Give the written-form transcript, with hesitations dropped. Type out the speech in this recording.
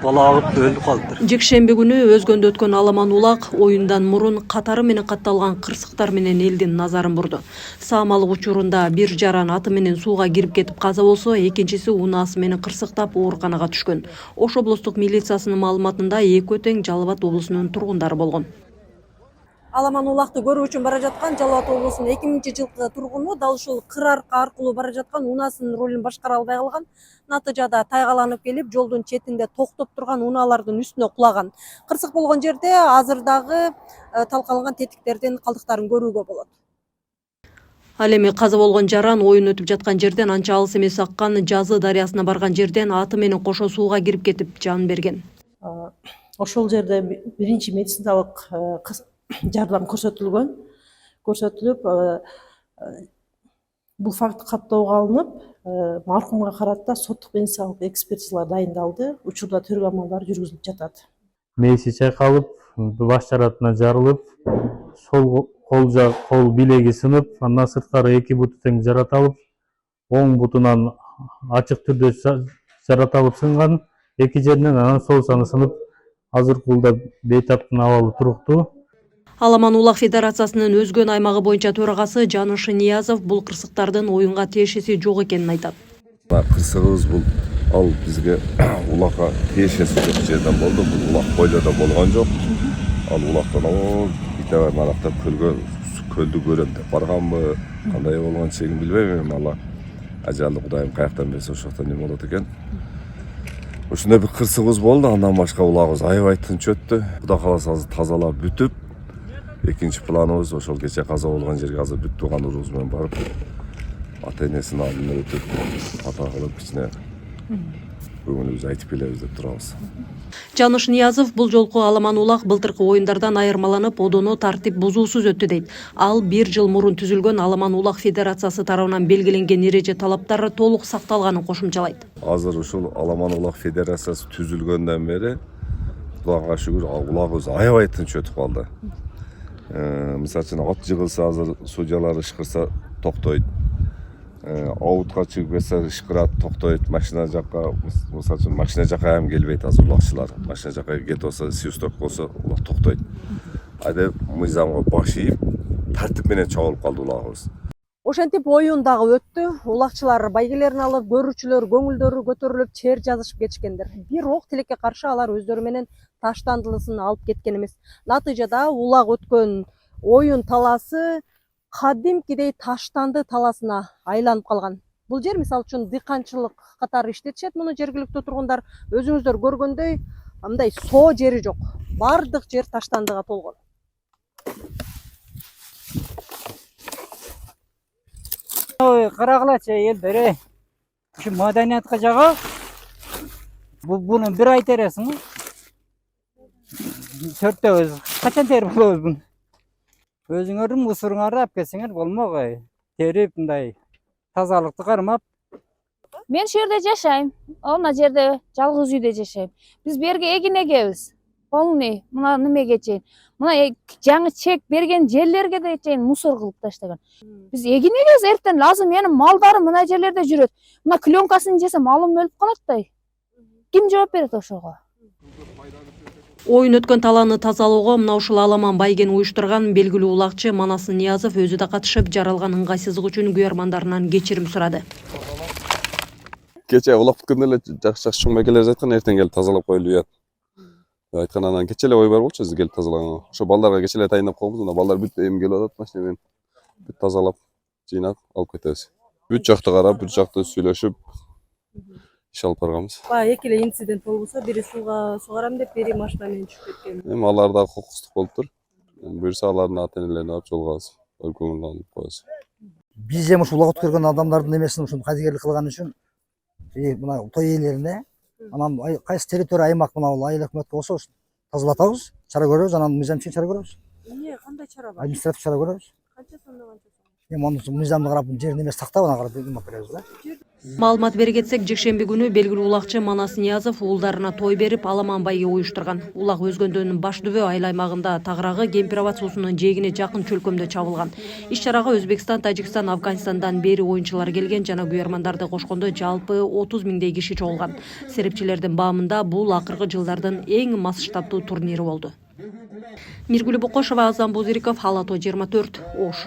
балагып өлүп калыптыр. Жекшемби күнү Өзгөндө өткөн аламан улак оюндан мурун катары менен катталган кырсыктар менен элдин назарын бурду. Саамалык учурунда бир жаран аты менен сууга кирип кетип каза болсо, экинчиси унаасы менен кырсыктап ооруканага түшкөн. Ош облустук милициясынын маалыматында экөө тең Жалал Абад облусунун тургундары болгон. Аламан улакты көрүү үчүн бара жаткан Жалал Абад облусунун 2000-жылкы тургуну дал ушул кыр арка аркылуу бара жаткан унаасынын ролун башкара албай калган. Натыйжада тайгаланып келип, жолдун четинде токтоп турган унаалардын үстүнө кулаган. Кырсык болгон жерде азыр дагы талкаланган тетиктердин калдыктарын көрүүгө болот. Ал эми каза болгон жаран оюн өтүп жаткан жерден анча алыс эмес аккан Жазы дарыясына барган жерден аты менен кошо сууга кирип кетип жан берген. Ошол жерде биринчи медициналык жардам көрсөтүлүп, бул факт каттоого алынып, маркумга карата соттук медициналык экспертизалар дайындалды. Учурда тергөө амалдары жүргүзүлүп жатат. Мээси чайкалып, баш жаратына жарылып, сол кол билеги сынып, андан сырткары эки буту тең жарат алып, оң бутунан ачык түрдө жарат алып сынган, эки жеринен анан сол саны сынып, азыркы учурда бейтаптын абалы туруктуу. Аламан улак федерациясынын Өзгөн аймагы боюнча төрагасы Жаныш Ниязов бул кырсыктардын оюнга тиешеси жок экенин айтат. Кырсыгыбыз бул ал бизге улакка тиешеси жок жерден болду. Бул улак бойлодо болгон жок. Ал улактан битабар наракта көлдү көрөм деп барганбы, кандай болгон чегин билбейм. Эми алла ажалды Кудайым каяктан берсе ошол жактан эме болот экен. Ушундай бир кырсыгыбыз болду. Андан башка улагыбыз аябай тынч өттү. Кудай кааласа азыр тазалап бүтүп, экинчи планыбыз ошол кече каза болгон жерге азыр бүт тууган урубуз менен барып, ата энесин алдына өтүп, ата кылып кичине көңүлүбүздү айтып келебиз деп турабыз. Жаныш Ниязов бул жолку аламан улак былтыркы оюндардан айырмаланып, одоно тартип бузуусуз өттү дейт. Ал 1 жыл мурун түзүлгөн Аламан улак федерациясы тарабынан белгиленген эреже талаптары толук сакталганын кошумчалайт. Азыр ушул Аламан улак федерациясы түзүлгөндөн бери Кудайга шүгүр улагыбыз аябай тынч өтүп калды. Мисалы үчүн от жыгылса азыр судьялар ышкырса токтойт. Оутка чыгып кетсе ышкырат, токтойт. Машина жакка, мисалы үчүн машина жакка ham келбейт азыр улакчылар. Машина жакка кетип болсо, сиюсток болсо, улак токтойт. Айда мыйзамга баш ийип, тартип менен чогулуп калды улагыбыз. Ошентип оюн дагы өттү. Улакчылар байгелерин алып, көрүүчүлөр көңүлдөрү көтөрүлүп, чер жазышып кетишкендер. Бирок тилекке каршы алар өздөрү менен таштандылысын алып кеткен эмес. Натыйжада улак өткөн оюн талаасы кадимкидей таштанды таласына айланып калган. Бул жер мисалы үчүн дыйканчылык катары иштетишет. Муну жергиликтүү тургундар өзүңүздөр көргөндөй мындай соо жери жок. Бардык жер таштандыга толгон. Карагылачы элдер, ушу маданиятка жагат. Буну бир ай тересиң. Төртөөбүз качан терип болобуз буну? Өзүңөрдүн мусоруңарды алып келсеңер болмок. Терип мындай тазалыкты кармап. Мен şu жерде жашайм. Мына жерде жалгыз үйдө жашайм. Биз берге эгин эгебиз. Полный мына немеге чейин. Мына жаңы чек берген жерлерге де чейин мусор кылып таштаган. Биз эгин эгебиз, эртең азыр менин малдарым мына жерлерде жүрөт. Мына клёнкасын жесем малым өлүп калат да. Ким жооп берет ошого? Оюн өткөн талааны тазалоого мына ушул Аламан байген уюштурган белгилүү улакчы Манас Ниязов өзү да катышып, жаралган ыңгайсыздык үчүн күйөрмандарынан кечирим сурады. Кече улап бүткөндө эле жакшы чоң байкелер айткан, эртең келип тазалап коелу уят. Айткан анан кече эле ой бар болчу, өзү келип тазалаганга. Ошо балдарга кече эле тайынап койгонбуз, анда балдар бүт эми келип атат машина менен. Бүт тазалап, жыйнап алып кетебиз. Бүт жакты карап, бүт жакты сүйлөшүп иш алып барганбыз. Эки эле инцидент болбосо, бири сууга сугарам деп, бири машина менен түшүп кеткен. Эми алар да кокустук болуптур. Буюрса алардын ата энелерин алып жолгобуз, көңүл алып коебуз. Биз эми ушул улак өткөргөн адамдардын эмесин ушул кайдыгерлик кылган үчүн мына той ээлерине анан кайсы территория аймак мына бул айыл өкмөткө болсо тазалатабыз, чара көрөбүз, анан мыйзам чейин чара көрөбүз. Эмне кандай чара бар? Административ чара көрөбүз. Канча сомдо канча сом? Эми мыйзамды карап жерин эмес сактап анан карап беребиз да. Маалымат бере кетсек, жекшемби күнү белгилүү улакчы Манас Ниязов уулдарына той берип, аламан байы уюштурган. Улак Өзгөндөнүн баш дүбө айыл аймагында тагыраагы Кемпирабад суусунун жээгине жакын чөлкөмдө чабылган. Иш-чарага Өзбекстан, Тажикстан, Афганистандан бери оюнчулар келген жана күйөрмандарды кошкондо жалпы 30 миңдей киши чогулган. Серепчилердин баамында бул акыркы жылдардын эң масштабдуу турнири болду. Миргүл Бокошова, Азам Бузириков, Ала То 24, Ош.